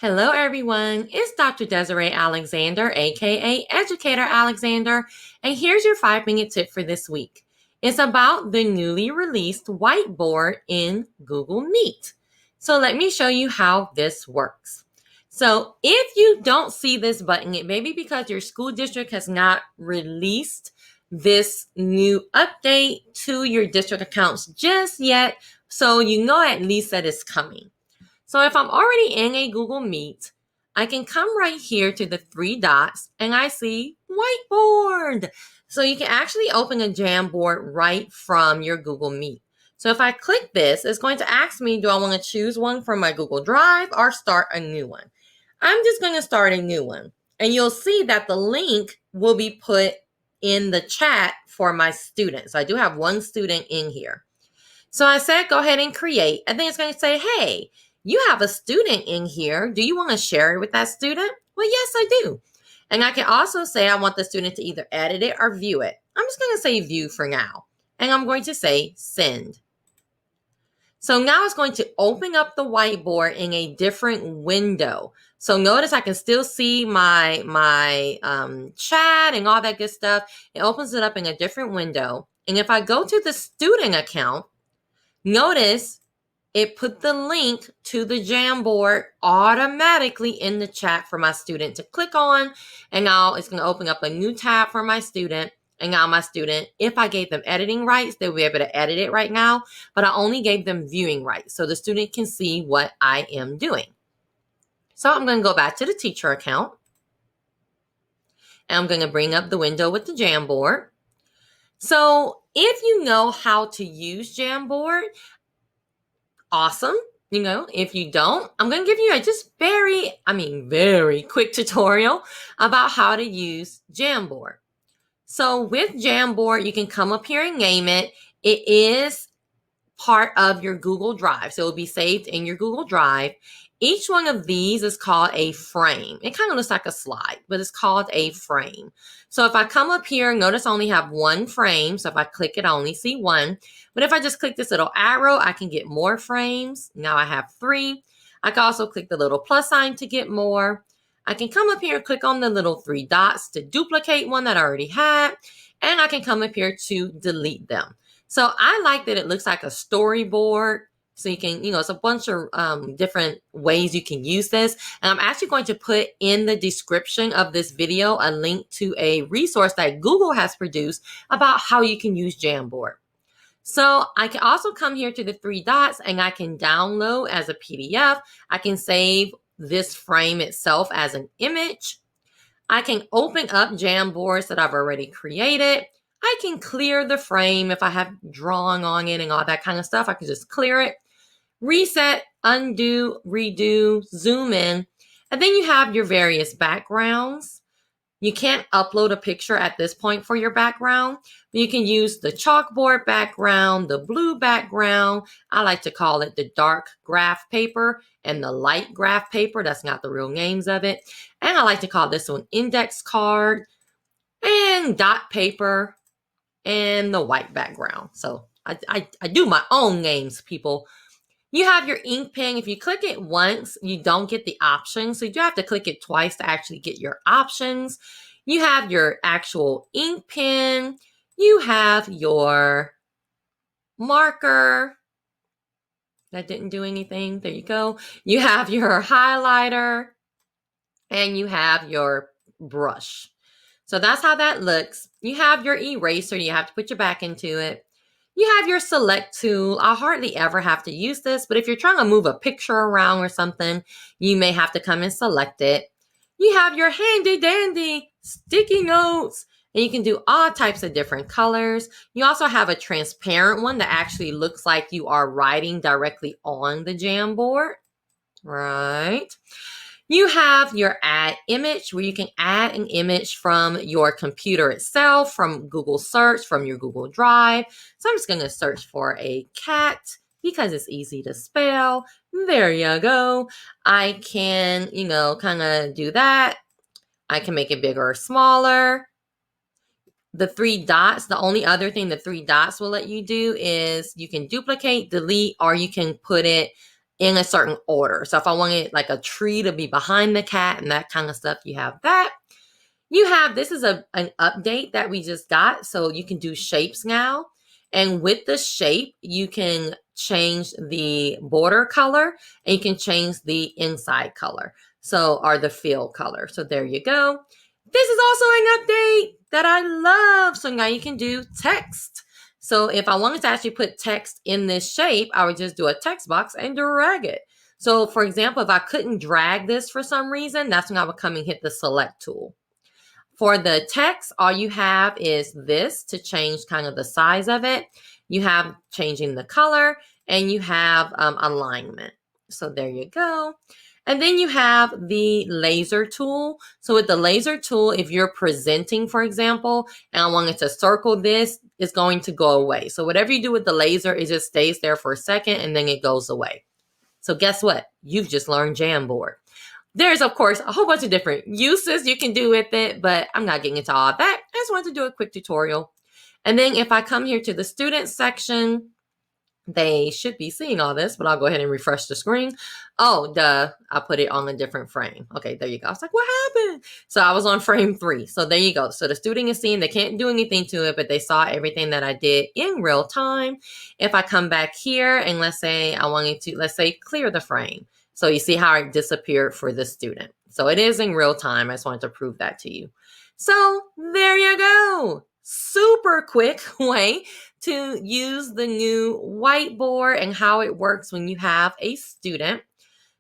Hello, everyone. It's Dr. Desiree Alexander, aka Educator Alexander, and here's your 5-minute tip for this week. It's about the newly released Whiteboard in Google Meet. So let me show you how this works. So if you don't see this button, it may be because your school district has not released this new update to your district accounts just yet, so you know at least that it's coming. So if I'm already in a Google Meet, I can come right here to the 3 dots and I see Whiteboard. So you can actually open a Jamboard right from your Google Meet. So if I click this, it's going to ask me, do I want to choose one from my Google Drive or start a new one? I'm just going to start a new one. And you'll see that the link will be put in the chat for my students. So I do have one student in here. So I said, go ahead and create. And then it's going to say, hey, you have a student in here. Do you want to share it with that student? Well, yes, I do. And I can also say I want the student to either edit it or view it. I'm just going to say view for now. And I'm going to say send. So now it's going to open up the whiteboard in a different window. So notice I can still see my chat and all that good stuff. It opens it up in a different window. And if I go to the student account, notice it put the link to the Jamboard automatically in the chat for my student to click on. And now it's going to open up a new tab for my student. And now my student, if I gave them editing rights, they'll be able to edit it right now. But I only gave them viewing rights, so the student can see what I am doing. So I'm going to go back to the teacher account. And I'm going to bring up the window with the Jamboard. So if you know how to use Jamboard, awesome. If you don't, I'm going to give you a just very quick tutorial about how to use Jamboard. So with Jamboard, you can come up here and name it. It is part of your Google Drive. So it will be saved in your Google Drive. Each one of these is called a frame. It kind of looks like a slide, but it's called a frame. So if I come up here, notice I only have one frame. So if I click it, I only see one. But if I just click this little arrow, I can get more frames. Now I have 3. I can also click the little plus sign to get more. I can come up here and click on the little 3 dots to duplicate one that I already had. And I can come up here to delete them. So I like that it looks like a storyboard. So you can, it's a bunch of different ways you can use this. And I'm actually going to put in the description of this video a link to a resource that Google has produced about how you can use Jamboard. So I can also come here to the 3 dots and I can download as a PDF. I can save this frame itself as an image. I can open up Jamboards that I've already created. I can clear the frame if I have drawing on it and all that kind of stuff. I can just clear it, reset, undo, redo, zoom in. And then you have your various backgrounds. You can't upload a picture at this point for your background, but you can use the chalkboard background, the blue background. I like to call it the dark graph paper and the light graph paper. That's not the real names of it. And I like to call this one index card and dot paper and the white background. So I do my own names, people. You have your ink pen. If you click it once, you don't get the option. So you do have to click it twice to actually get your options. You have your actual ink pen. You have your marker. That didn't do anything. There you go. You have your highlighter. And you have your brush. So that's how that looks. You have your eraser. You have to put your back into it. You have your select tool. I hardly ever have to use this, but if you're trying to move a picture around or something, you may have to come and select it. You have your handy dandy sticky notes, and you can do all types of different colors. You also have a transparent one that actually looks like you are writing directly on the Jamboard, right? You have your add image, where you can add an image from your computer itself, from Google search, from your Google Drive. So I'm just going to search for a cat because it's easy to spell. There you go. I can, kind of do that. I can make it bigger or smaller. The 3 dots, the only other thing the 3 dots will let you do is you can duplicate, delete, or you can put it in a certain order. So if I wanted like a tree to be behind the cat and that kind of stuff, you have that. You have, this is an update that we just got. So you can do shapes now. And with the shape, you can change the border color and you can change the inside color. So, or the fill color. So there you go. This is also an update that I love. So now you can do text. So if I wanted to actually put text in this shape, I would just do a text box and drag it. So for example, if I couldn't drag this for some reason, that's when I would come and hit the select tool. For the text, all you have is this to change kind of the size of it. You have changing the color and you have alignment. So there you go. And then you have the laser tool. So with the laser tool, if you're presenting, for example, and I wanted to circle this, it's going to go away. So whatever you do with the laser, it just stays there for a second and then it goes away. So guess what? You've just learned Jamboard. There's, of course, a whole bunch of different uses you can do with it, but I'm not getting into all that. I just wanted to do a quick tutorial. And then if I come here to the students section, they should be seeing all this, but I'll go ahead and refresh the screen. Oh, duh, I put it on a different frame. Okay, there you go. I was like, what happened? So I was on frame 3. So there you go. So the student is seeing, they can't do anything to it, but they saw everything that I did in real time. If I come back here and let's say I wanted to, let's say, clear the frame. So you see how it disappeared for the student. So it is in real time. I just wanted to prove that to you. So there you go. Super quick way to use the new whiteboard and how it works when you have a student.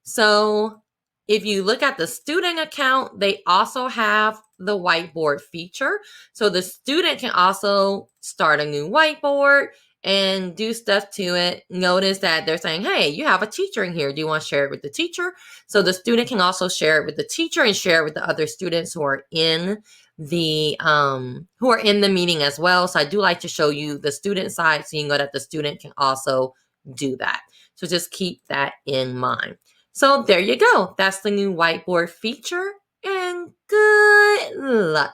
So if you look at the student account, they also have the whiteboard feature. So the student can also start a new whiteboard and do stuff to it. Notice that they're saying, hey, you have a teacher in here. Do you want to share it with the teacher? So the student can also share it with the teacher and share it with the other students who are in the meeting as well. So I do like to show you the student side so you know that the student can also do that. So just keep that in mind. So there you go. That's the new whiteboard feature and good luck.